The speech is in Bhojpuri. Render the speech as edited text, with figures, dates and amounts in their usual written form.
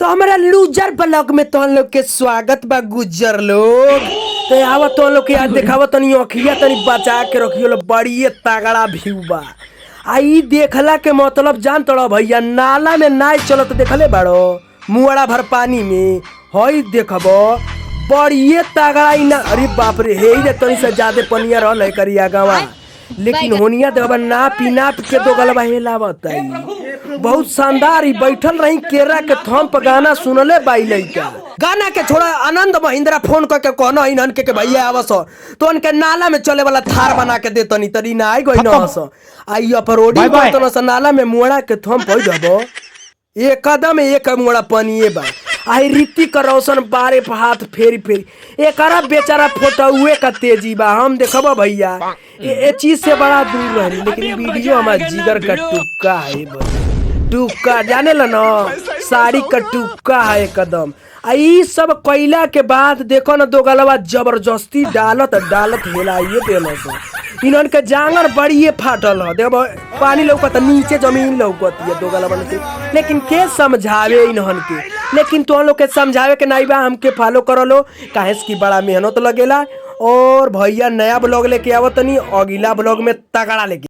तो हमारा लूजर ब्लॉग में तो लोग के स्वागत बा गुजर लोग। तो आवा तो लोग के याद देखावा तनी अखिया तनी बचा के रखियो लो, बड़ी तगड़ा व्यू बा। आई देखला के मतलब जान तोड़ा भैया, नाला में नाय चलो तो देखले बाड़ो, मुआड़ा भर पानी में हई देखबो बड़ी तगड़ा ही ना। अरे बाप रे, हे रे तनी से ज्यादा पनिया रहल है करिया गावा, लेकिन होनिया देबा ना पीना के दो गलबा हेलावत आई। बहुत शानदार ही बैठल रही केरा के थम पर गाना सुनले बाई लइका। गाना के छोड़ा आनंद महिंद्रा फोन करके कहना इनन के भैया आवस तो उनके नाला में चले वाला थार बना के देतनी तरी ना आई गई न हस आई अपरोडी करतन स नाला में मुड़ा के थम पई जबो एक कदम एक मुड़ा पनिए बा। आई ऋतिक रोशन बारे पर हाथ फेरी फेरी एकरा बेचारा फोटोए का तेजी बा। हम देखबो भैया ये चीज से बड़ा दूर रही, लेकिन वीडियो हमारा जिगर का टुक्का है, टुक्का जाने ला ना, साड़ी का टुक्का है एकदम। आई सब कोयला के बाद देखो ना दो गलवा जबरदस्ती डालत डालत हेलाइए देलस। इन्हन के जांगर बड़ी फाटल है, देखो पानी लौकत नीचे जमीन लौकत है दो गलवा से, लेकिन के समझावे इन्हन के। लेकिन तो लोग के समझावे के नहीं बा, हमके फॉलो कर लो काहे की बड़ा मेहनत लगेला। और भैया नया ब्लॉग लेके आवत नहीं, अगला ब्लॉग में तगड़ा लेके